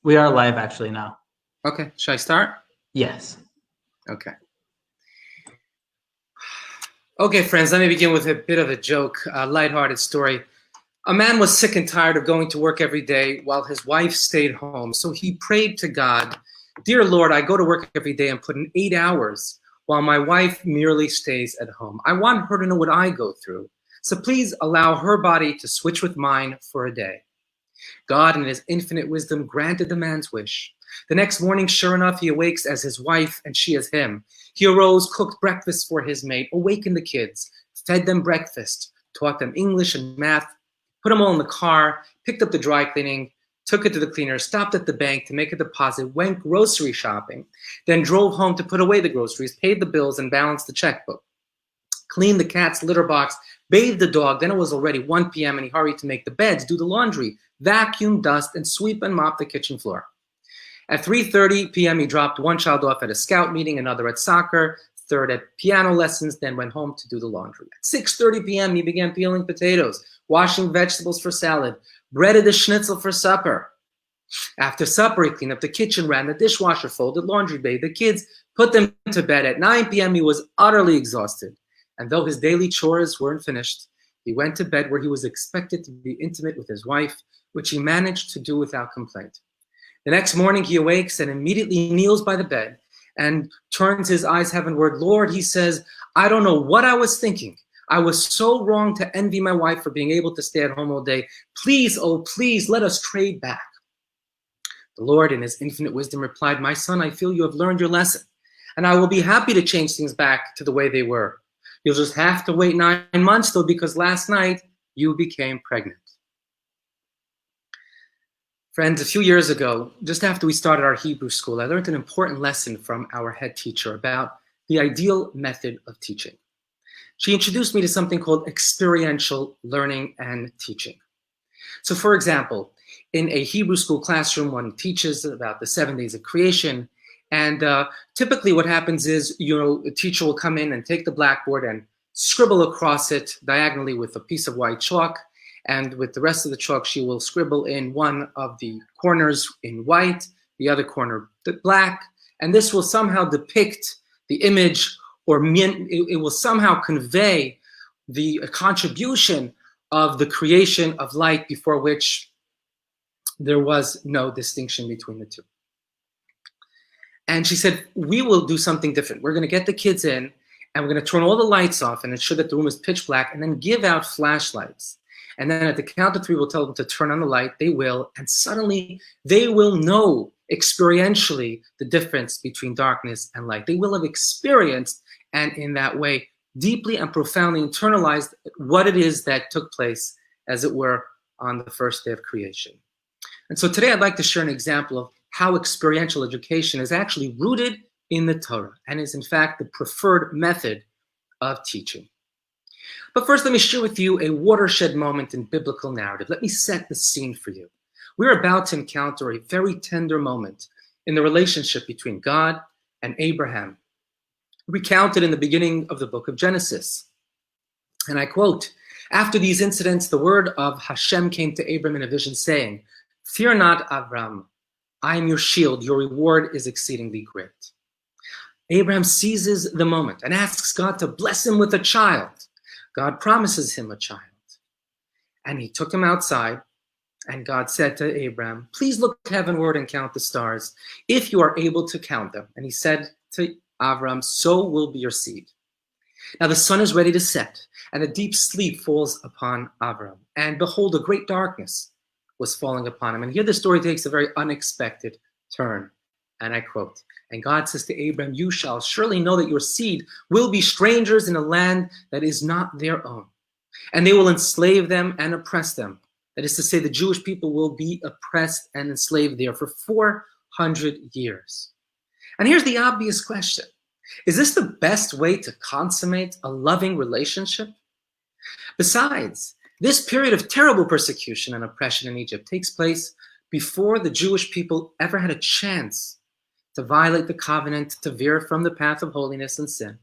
We are live actually now. Okay, should I start? Yes. Okay. Okay, friends, let me begin with a bit of a joke, a lighthearted story. A man was sick and tired of going to work every day while his wife stayed home. So he prayed to God, "Dear Lord, I go to work every day and put in 8 hours while my wife merely stays at home. I want her to know what I go through. So please allow her body to switch with mine for a day." God, in his infinite wisdom, granted the man's wish. The next morning, sure enough, he awakes as his wife and she as him. He arose, cooked breakfast for his mate, awakened the kids, fed them breakfast, taught them English and math, put them all in the car, picked up the dry cleaning, took it to the cleaner, stopped at the bank to make a deposit, went grocery shopping, then drove home to put away the groceries, paid the bills, and balanced the checkbook, cleaned the cat's litter box, bathed the dog. Then it was already 1 p.m. and he hurried to make the beds, do the laundry, vacuum, dust, and sweep and mop the kitchen floor. At 3:30 p.m., he dropped one child off at a scout meeting, another at soccer, third at piano lessons, then went home to do the laundry. At 6:30 p.m., he began peeling potatoes, washing vegetables for salad, breaded a schnitzel for supper. After supper, he cleaned up the kitchen, ran the dishwasher, folded laundry, bathed the kids, put them to bed. At 9 p.m., he was utterly exhausted. And though his daily chores weren't finished, he went to bed where he was expected to be intimate with his wife, which he managed to do without complaint. The next morning, he awakes and immediately kneels by the bed and turns his eyes heavenward. "Lord," he says, "I don't know what I was thinking. I was so wrong to envy my wife for being able to stay at home all day. Please, oh, please, let us trade back." The Lord, in his infinite wisdom, replied, "My son, I feel you have learned your lesson, and I will be happy to change things back to the way they were. You'll just have to wait 9 months, though, because last night you became pregnant." Friends, a few years ago, just after we started our Hebrew school, I learned an important lesson from our head teacher about the ideal method of teaching. She introduced me to something called experiential learning and teaching. So, for example, in a Hebrew school classroom, one teaches about the 7 days of creation. And typically what happens is, a teacher will come in and take the blackboard and scribble across it diagonally with a piece of white chalk. And with the rest of the chalk, she will scribble in one of the corners in white, the other corner black. And this will somehow depict the image, or it will somehow convey the contribution of the creation of light, before which there was no distinction between the two. And she said, we will do something different. We're going to get the kids in, and we're going to turn all the lights off and ensure that the room is pitch black, and then give out flashlights. And then at the count of 3, we'll tell them to turn on the light. They will. And suddenly they will know experientially the difference between darkness and light. They will have experienced, and in that way, deeply and profoundly internalized what it is that took place, as it were, on the first day of creation. And so today I'd like to share an example of how experiential education is actually rooted in the Torah and is in fact the preferred method of teaching. But first, let me share with you a watershed moment in biblical narrative. Let me set the scene for you. We're about to encounter a very tender moment in the relationship between God and Abraham, recounted in the beginning of the book of Genesis. And I quote, "After these incidents, the word of Hashem came to Abram in a vision, saying, 'Fear not, Abram. I am your shield. Your reward is exceedingly great.'" Abraham seizes the moment and asks God to bless him with a child. God promises him a child. And he took him outside, and God said to Abraham, "Please look heavenward and count the stars, if you are able to count them." And he said to Abram, "So will be your seed." Now the sun is ready to set, and a deep sleep falls upon Abram. And behold, a great darkness was falling upon him. And here the story takes a very unexpected turn. And I quote, "And God says to Abram, you shall surely know that your seed will be strangers in a land that is not their own. And they will enslave them and oppress them." That is to say, the Jewish people will be oppressed and enslaved there for 400 years. And here's the obvious question. Is this the best way to consummate a loving relationship? Besides, this period of terrible persecution and oppression in Egypt takes place before the Jewish people ever had a chance to violate the covenant, to veer from the path of holiness and sin.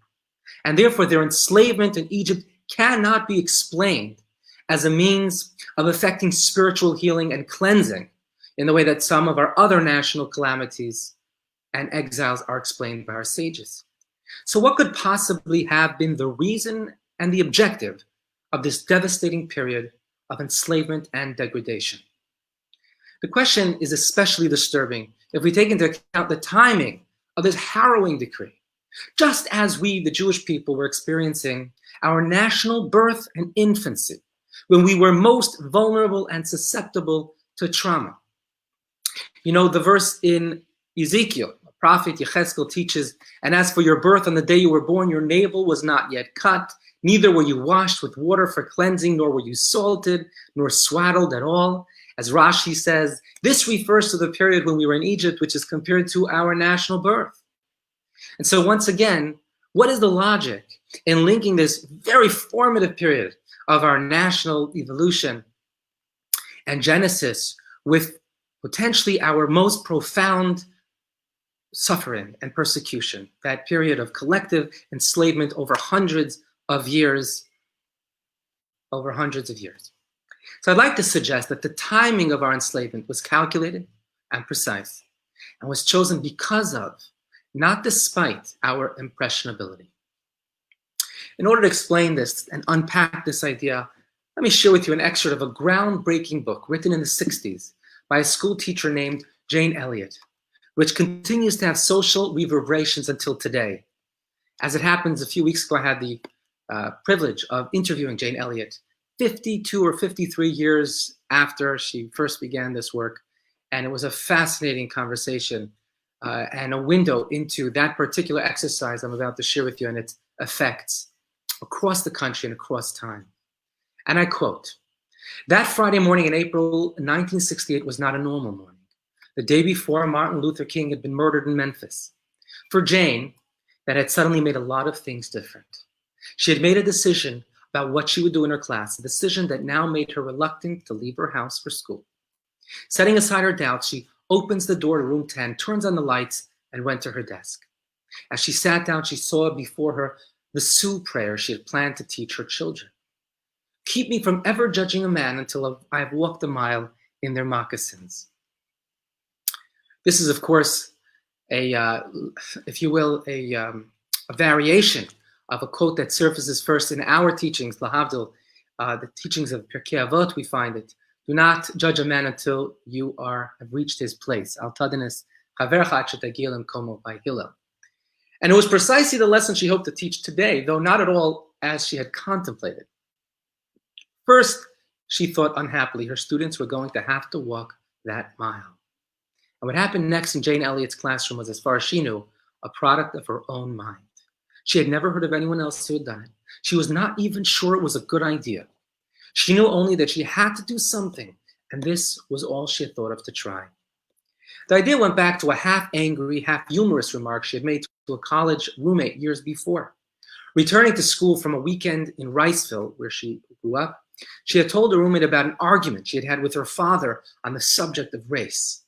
And therefore, their enslavement in Egypt cannot be explained as a means of effecting spiritual healing and cleansing in the way that some of our other national calamities and exiles are explained by our sages. So what could possibly have been the reason and the objective of this devastating period of enslavement and degradation? The question is especially disturbing if we take into account the timing of this harrowing decree, just as we, the Jewish people, were experiencing our national birth and infancy, when we were most vulnerable and susceptible to trauma. You know, the verse in Ezekiel, prophet Yechezkel teaches, "And as for your birth on the day you were born, your navel was not yet cut, neither were you washed with water for cleansing, nor were you salted, nor swaddled at all." As Rashi says, this refers to the period when we were in Egypt, which is compared to our national birth. And so once again, what is the logic in linking this very formative period of our national evolution and genesis with potentially our most profound suffering and persecution, that period of collective enslavement over hundreds of years? So I'd like to suggest that the timing of our enslavement was calculated and precise and was chosen because of, not despite, our impressionability. In order to explain this and unpack this idea, let me share with you an excerpt of a groundbreaking book written in the 60s by a school teacher named Jane Elliott, which continues to have social reverberations until today. As it happens, a few weeks ago, I had the privilege of interviewing Jane Elliott 52 or 53 years after she first began this work. And it was a fascinating conversation and a window into that particular exercise I'm about to share with you and its effects across the country and across time. And I quote, "That Friday morning in April 1968 was not a normal morning. The day before, Martin Luther King had been murdered in Memphis. For Jane, that had suddenly made a lot of things different. She had made a decision about what she would do in her class, a decision that now made her reluctant to leave her house for school. Setting aside her doubts, she opens the door to room 10, turns on the lights, and went to her desk. As she sat down, she saw before her the Sioux prayer she had planned to teach her children. Keep me from ever judging a man until I have walked a mile in their moccasins." This is, of course, if you will, a variation of a quote that surfaces first in our teachings, lahavdil, the teachings of Pirkei Avot. We find it: "Do not judge a man until you have reached his place." Al tadanis chavercha ad shetagil lemkomo, by Hillel. And it was precisely the lesson she hoped to teach today, though not at all as she had contemplated. First, she thought unhappily her students were going to have to walk that mile. And what happened next in Jane Elliott's classroom was, as far as she knew, a product of her own mind. She had never heard of anyone else who had done it. She was not even sure it was a good idea. She knew only that she had to do something, and this was all she had thought of to try. The idea went back to a half-angry, half-humorous remark she had made to a college roommate years before. Returning to school from a weekend in Riceville, where she grew up, she had told her roommate about an argument she had had with her father on the subject of race.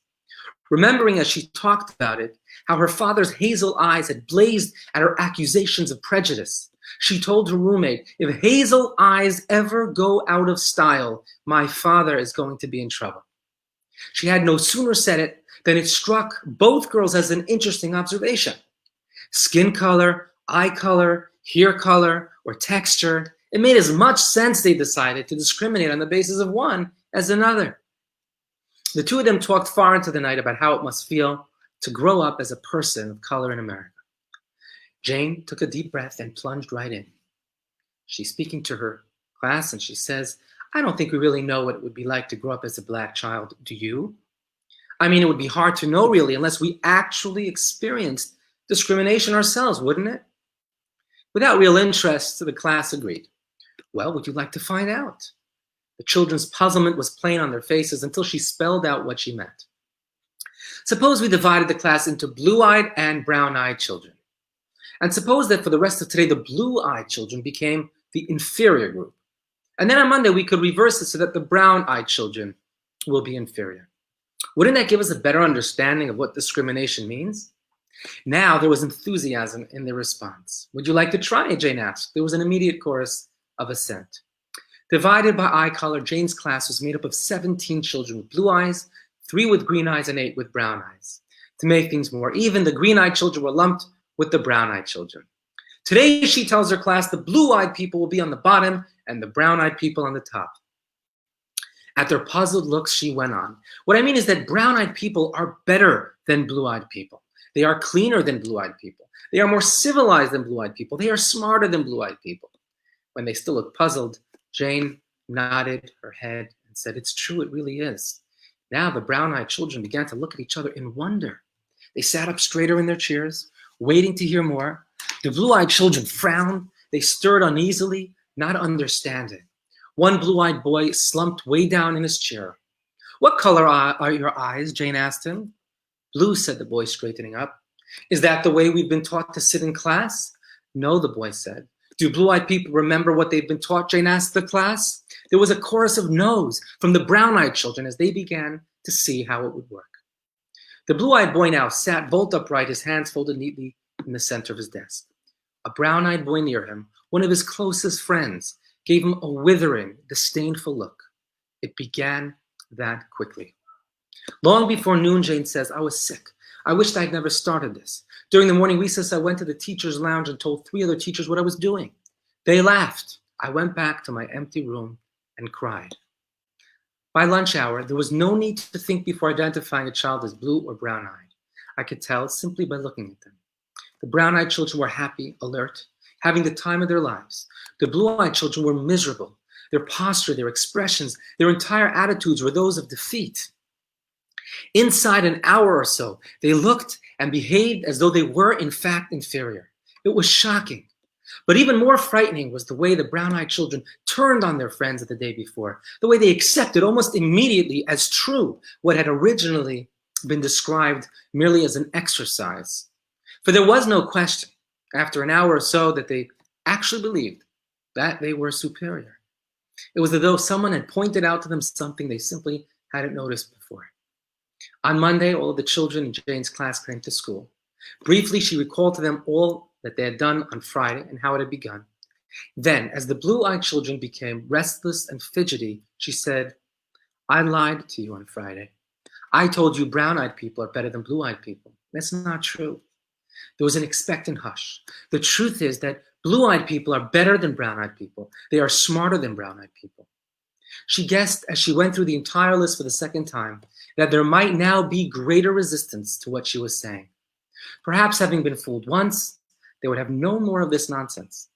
Remembering as she talked about it, how her father's hazel eyes had blazed at her accusations of prejudice, she told her roommate, "If hazel eyes ever go out of style, my father is going to be in trouble." She had no sooner said it than it struck both girls as an interesting observation. Skin color, eye color, hair color, or texture, it made as much sense, they decided, to discriminate on the basis of one as another. The two of them talked far into the night about how it must feel to grow up as a person of color in America. Jane took a deep breath and plunged right in. She's speaking to her class and she says, "I don't think we really know what it would be like to grow up as a black child. Do you? I mean, it would be hard to know really unless we actually experienced discrimination ourselves, wouldn't it?" Without real interest, the class agreed. "Well, would you like to find out?" The children's puzzlement was plain on their faces until she spelled out what she meant. "Suppose we divided the class into blue-eyed and brown-eyed children. And suppose that for the rest of today, the blue-eyed children became the inferior group. And then on Monday, we could reverse it so that the brown-eyed children will be inferior. Wouldn't that give us a better understanding of what discrimination means?" Now there was enthusiasm in the response. "Would you like to try it?" Jane asked. There was an immediate chorus of assent. Divided by eye color, Jane's class was made up of 17 children with blue eyes, 3 with green eyes and 8 with brown eyes. To make things more even, the green-eyed children were lumped with the brown-eyed children. Today, she tells her class, the blue-eyed people will be on the bottom and the brown-eyed people on the top. At their puzzled looks, she went on. What I mean is that brown-eyed people are better than blue-eyed people. They are cleaner than blue-eyed people. They are more civilized than blue-eyed people. They are smarter than blue-eyed people. When they still looked puzzled, Jane nodded her head and said, it's true, it really is. Now the brown-eyed children began to look at each other in wonder. They sat up straighter in their chairs, waiting to hear more. The blue-eyed children frowned. They stirred uneasily, not understanding. One blue-eyed boy slumped way down in his chair. What color are your eyes? Jane asked him. Blue, said the boy, straightening up. Is that the way we've been taught to sit in class? No, the boy said. Do blue-eyed people remember what they've been taught? Jane asked the class. There was a chorus of no's from the brown-eyed children as they began to see how it would work. The blue-eyed boy now sat bolt upright, his hands folded neatly in the center of his desk. A brown-eyed boy near him, one of his closest friends, gave him a withering, disdainful look. It began that quickly. Long before noon, Jane says, I was sick. I wished I'd never started this. During the morning recess, I went to the teacher's lounge and told 3 other teachers what I was doing. They laughed. I went back to my empty room and cried. By lunch hour, there was no need to think before identifying a child as blue or brown-eyed. I could tell simply by looking at them. The brown-eyed children were happy, alert, having the time of their lives. The blue-eyed children were miserable. Their posture, their expressions, their entire attitudes were those of defeat. Inside an hour or so, they looked and behaved as though they were, in fact, inferior. It was shocking. But even more frightening was the way the brown-eyed children turned on their friends of the day before, the way they accepted almost immediately as true what had originally been described merely as an exercise. For there was no question, after an hour or so, that they actually believed that they were superior. It was as though someone had pointed out to them something they simply hadn't noticed before. On Monday, all of the children in Jane's class came to school. Briefly, she recalled to them all that they had done on Friday and how it had begun. Then, as the blue-eyed children became restless and fidgety, she said, I lied to you on Friday. I told you brown-eyed people are better than blue-eyed people. That's not true. There was an expectant hush. The truth is that blue-eyed people are better than brown-eyed people. They are smarter than brown-eyed people. She guessed as she went through the entire list for the second time that there might now be greater resistance to what she was saying. Perhaps having been fooled once, they would have no more of this nonsense.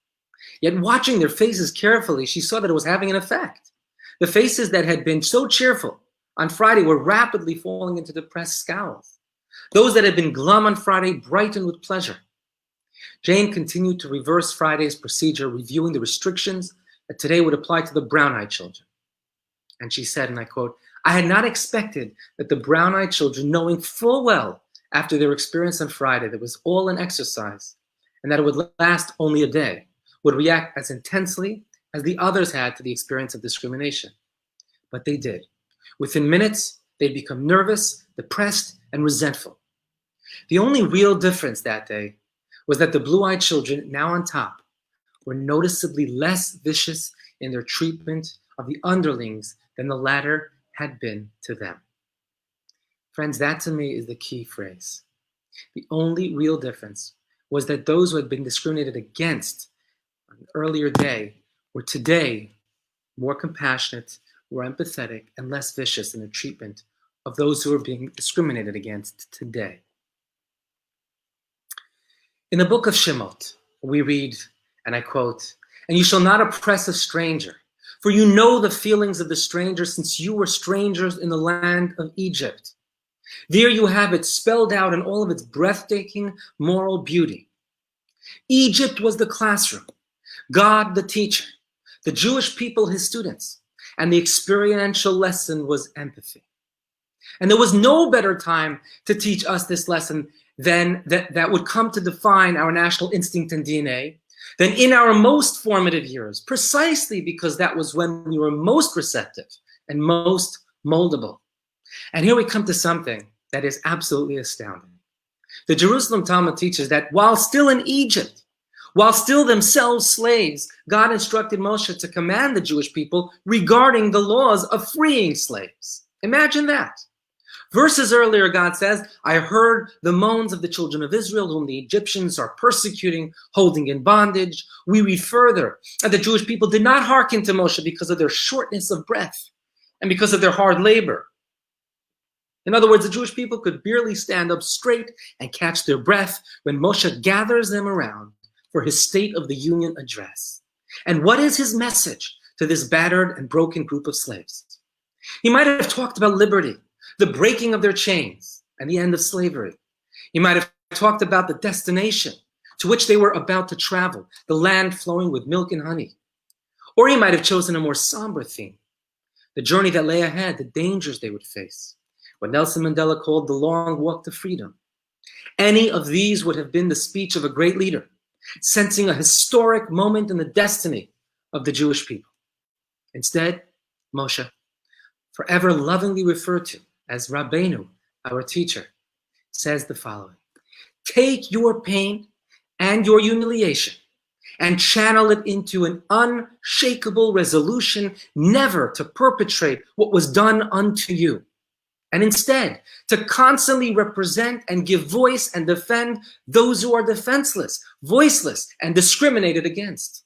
Yet watching their faces carefully, she saw that it was having an effect. The faces that had been so cheerful on Friday were rapidly falling into depressed scowls. Those that had been glum on Friday brightened with pleasure. Jane continued to reverse Friday's procedure, reviewing the restrictions that today would apply to the brown-eyed children. And she said, and I quote, I had not expected that the brown-eyed children, knowing full well after their experience on Friday that it was all an exercise and that it would last only a day, would react as intensely as the others had to the experience of discrimination. But they did. Within minutes, they'd become nervous, depressed, and resentful. The only real difference that day was that the blue-eyed children, now on top, were noticeably less vicious in their treatment of the underlings than the latter had been to them. Friends, that to me is the key phrase. The only real difference was that those who had been discriminated against on an earlier day were today more compassionate, more empathetic, and less vicious in their treatment of those who are being discriminated against today. In the book of Shemot, we read, and I quote, and you shall not oppress a stranger, for you know the feelings of the stranger since you were strangers in the land of Egypt. There you have it spelled out in all of its breathtaking moral beauty. Egypt was the classroom, God the teacher, the Jewish people his students, and the experiential lesson was empathy. And there was no better time to teach us this lesson than that would come to define our national instinct and DNA than in our most formative years, precisely because that was when we were most receptive and most moldable. And here we come to something that is absolutely astounding. The Jerusalem Talmud teaches that while still in Egypt, while still themselves slaves, God instructed Moshe to command the Jewish people regarding the laws of freeing slaves. Imagine that. Verses earlier, God says, I heard the moans of the children of Israel, whom the Egyptians are persecuting, holding in bondage. We read further that the Jewish people did not hearken to Moshe because of their shortness of breath and because of their hard labor. In other words, the Jewish people could barely stand up straight and catch their breath when Moshe gathers them around for his State of the Union address. And what is his message to this battered and broken group of slaves? He might have talked about liberty, the breaking of their chains, and the end of slavery. He might have talked about the destination to which they were about to travel, the land flowing with milk and honey. Or he might have chosen a more somber theme, the journey that lay ahead, the dangers they would face, what Nelson Mandela called the long walk to freedom. Any of these would have been the speech of a great leader, sensing a historic moment in the destiny of the Jewish people. Instead, Moshe, forever lovingly referred to as Rabbeinu, our teacher, says the following: take your pain and your humiliation and channel it into an unshakable resolution never to perpetrate what was done unto you, and instead to constantly represent and give voice and defend those who are defenseless, voiceless, and discriminated against.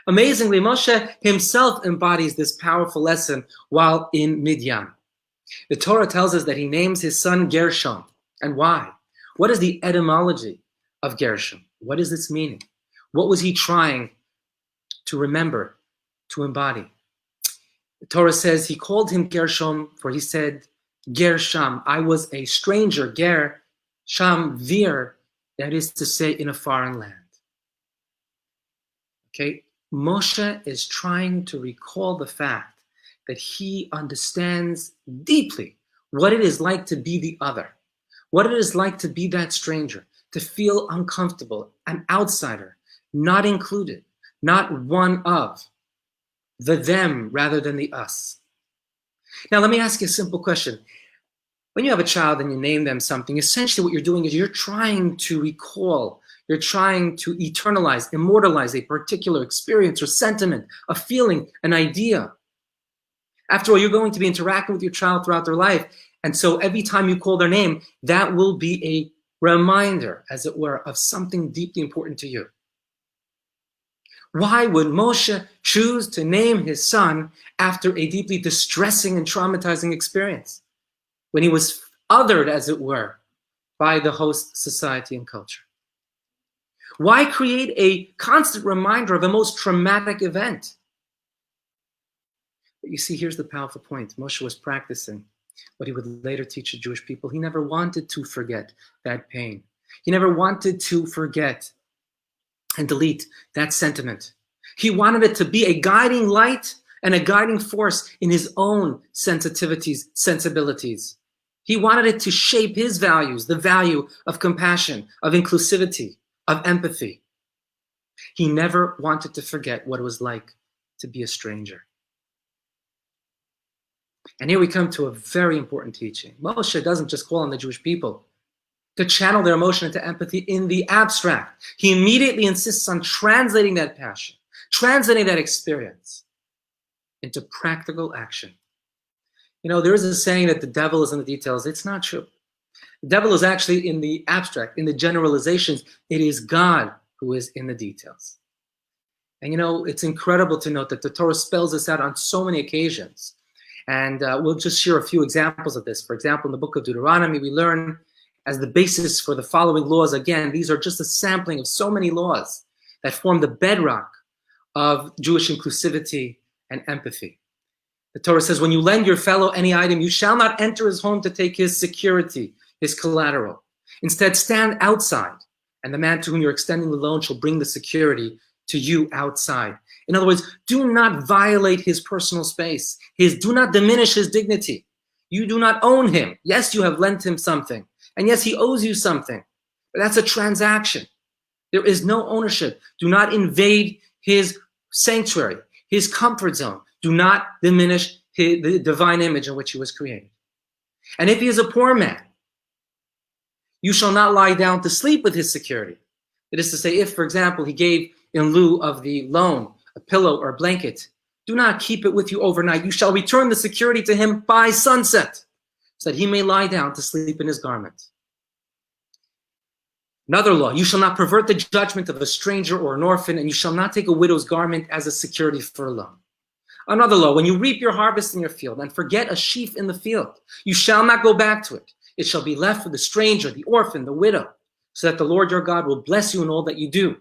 Amazingly, Moshe himself embodies this powerful lesson while in Midian. The Torah tells us that he names his son Gershom. And why? What is the etymology of Gershom? What is its meaning? What was he trying to remember, to embody? The Torah says he called him Gershom, for he said, Gershom, I was a stranger, Ger, Sham, Vir, that is to say, in a foreign land. Okay, Moshe is trying to recall the fact that he understands deeply what it is like to be the other, what it is like to be that stranger, to feel uncomfortable, an outsider, not included, not one of, the them rather than the us. Now, let me ask you a simple question. When you have a child and you name them something, essentially what you're doing is you're trying to recall, you're trying to eternalize, immortalize a particular experience or sentiment, a feeling, an idea. After all, you're going to be interacting with your child throughout their life. And so every time you call their name, that will be a reminder, as it were, of something deeply important to you. Why would Moshe choose to name his son after a deeply distressing and traumatizing experience, when he was othered, as it were, by the host society and culture? Why create a constant reminder of a most traumatic event? But you see, here's the powerful point. Moshe was practicing what he would later teach the Jewish people. He never wanted to forget that pain. He never wanted to forget and delete that sentiment. He wanted it to be a guiding light and a guiding force in his own sensitivities, sensibilities. He wanted it to shape his values, the value of compassion, of inclusivity, of empathy. He never wanted to forget what it was like to be a stranger. And here we come to a very important teaching. Moshe doesn't just call on the Jewish people to channel their emotion into empathy in the abstract. He immediately insists on translating that passion, translating that experience into practical action. You know, there is a saying that the devil is in the details. It's not true. The devil is actually in the abstract, in the generalizations. It is God who is in the details. And you know, it's incredible to note that the Torah spells this out on so many occasions. And we'll just share a few examples of this. For example, in the book of Deuteronomy, we learn as the basis for the following laws. Again, these are just a sampling of so many laws that form the bedrock of Jewish inclusivity and empathy. The Torah says, when you lend your fellow any item, you shall not enter his home to take his security, his collateral. Instead, stand outside, and the man to whom you're extending the loan shall bring the security to you outside. In other words, do not violate his personal space. Do not diminish his dignity. You do not own him. Yes, you have lent him something. And yes, he owes you something. But that's a transaction. There is no ownership. Do not invade his sanctuary, his comfort zone. Do not diminish the divine image in which he was created. And if he is a poor man, you shall not lie down to sleep with his security. That is to say, if, for example, he gave in lieu of the loan a pillow or a blanket, do not keep it with you overnight. You shall return the security to him by sunset, so that he may lie down to sleep in his garment. Another law, you shall not pervert the judgment of a stranger or an orphan, and you shall not take a widow's garment as a security for a loan. Another law, when you reap your harvest in your field and forget a sheaf in the field, you shall not go back to it. It shall be left for the stranger, the orphan, the widow, so that the Lord your God will bless you in all that you do.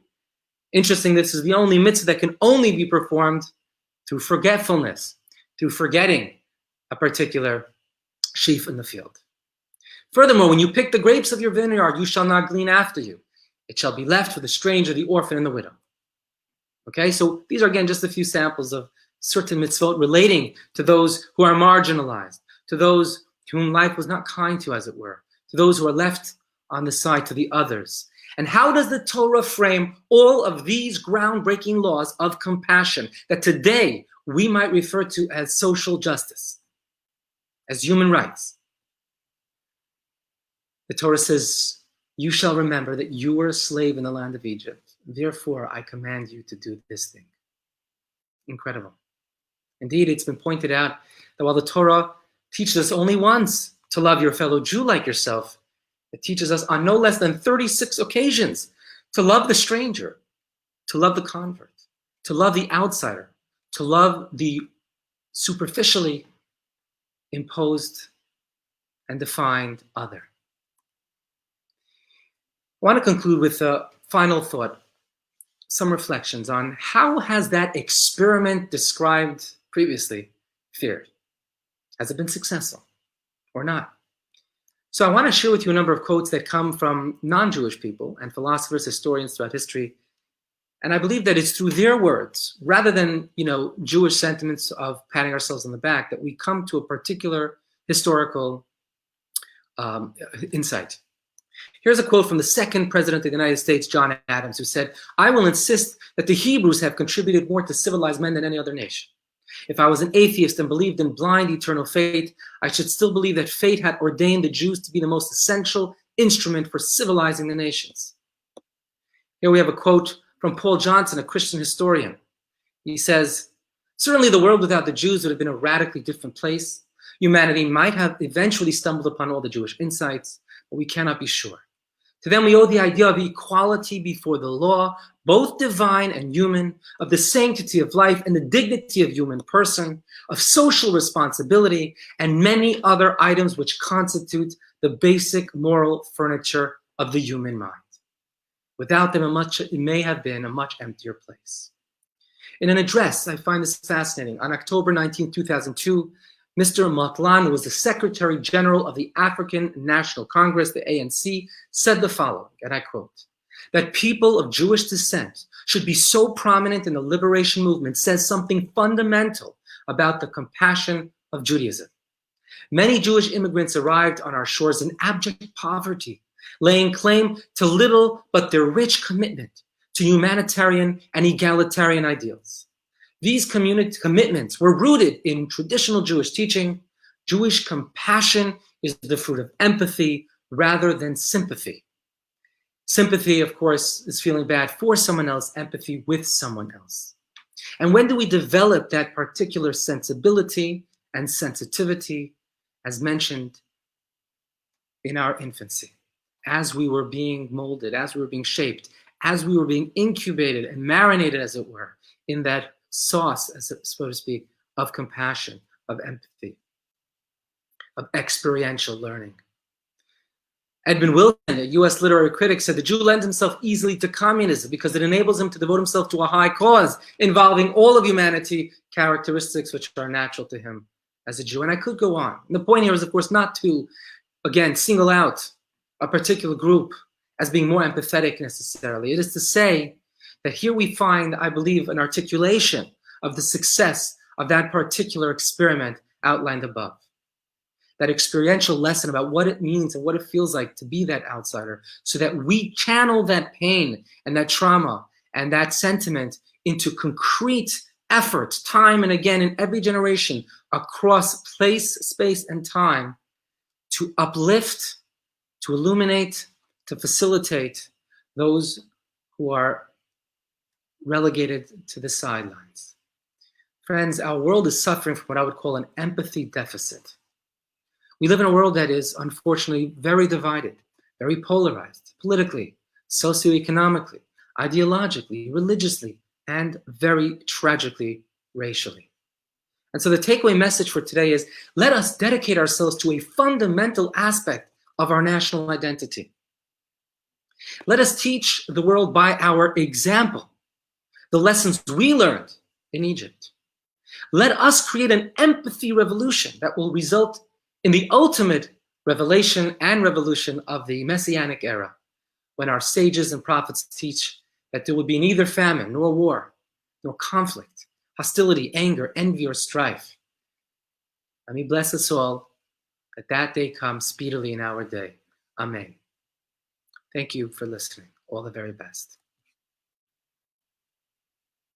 Interesting, this is the only mitzvah that can only be performed through forgetfulness, through forgetting a particular sheaf in the field. Furthermore, when you pick the grapes of your vineyard, you shall not glean after you. It shall be left for the stranger, the orphan, and the widow. Okay, so these are, again, just a few samples of certain mitzvot relating to those who are marginalized, to those to whom life was not kind to, as it were, to those who are left on the side, to the others. And how does the Torah frame all of these groundbreaking laws of compassion that today we might refer to as social justice, as human rights? The Torah says, you shall remember that you were a slave in the land of Egypt. Therefore, I command you to do this thing. Incredible. Indeed, it's been pointed out that while the Torah teaches us only once to love your fellow Jew like yourself, it teaches us on no less than 36 occasions to love the stranger, to love the convert, to love the outsider, to love the superficially imposed and defined other. I want to conclude with a final thought, some reflections on how has that experiment described previously fared? Has it been successful or not? So I want to share with you a number of quotes that come from non-Jewish people and philosophers, historians throughout history. And I believe that it's through their words, rather than, Jewish sentiments of patting ourselves on the back, that we come to a particular historical insight. Here's a quote from the second president of the United States, John Adams, who said, "I will insist that the Hebrews have contributed more to civilized men than any other nation. If I was an atheist and believed in blind eternal fate, I should still believe that fate had ordained the Jews to be the most essential instrument for civilizing the nations." Here we have a quote from Paul Johnson, a Christian historian. He says, "Certainly the world without the Jews would have been a radically different place. Humanity might have eventually stumbled upon all the Jewish insights, but we cannot be sure. To them we owe the idea of equality before the law, both divine and human, of the sanctity of life and the dignity of human person, of social responsibility, and many other items which constitute the basic moral furniture of the human mind. Without them, it may have been a much emptier place." In an address, I find this fascinating, on October 19, 2002, Mr. Matlan, who was the Secretary General of the African National Congress, the ANC, said the following, and I quote, "That people of Jewish descent should be so prominent in the liberation movement says something fundamental about the compassion of Judaism. Many Jewish immigrants arrived on our shores in abject poverty, laying claim to little but their rich commitment to humanitarian and egalitarian ideals. These commitments were rooted in traditional Jewish teaching. Jewish compassion is the fruit of empathy rather than sympathy. Sympathy, of course, is feeling bad for someone else, empathy with someone else. And when do we develop that particular sensibility and sensitivity, as mentioned, in our infancy, as we were being molded, as we were being shaped, as we were being incubated and marinated, as it were, in that sauce, so to speak, of compassion, of empathy, of experiential learning. Edmund Wilson, a US literary critic, said the Jew lends himself easily to communism because it enables him to devote himself to a high cause involving all of humanity, characteristics which are natural to him as a Jew." And I could go on. And the point here is, of course, not to, again, single out a particular group as being more empathetic necessarily. It is to say that here we find, I believe, an articulation of the success of that particular experiment outlined above. That experiential lesson about what it means and what it feels like to be that outsider, so that we channel that pain and that trauma and that sentiment into concrete effort, time and again in every generation, across place, space, and time, to uplift, to illuminate, to facilitate those who are relegated to the sidelines. Friends, our world is suffering from what I would call an empathy deficit. We live in a world that is unfortunately very divided, very polarized, politically, socioeconomically, ideologically, religiously, and very tragically, racially. And so the takeaway message for today is, let us dedicate ourselves to a fundamental aspect of our national identity. Let us teach the world by our example the lessons we learned in Egypt. Let us create an empathy revolution that will result in the ultimate revelation and revolution of the Messianic era, when our sages and prophets teach that there will be neither famine, nor war, nor conflict, hostility, anger, envy, or strife. Let me bless us all that day comes speedily in our day. Amen. Thank you for listening. All the very best.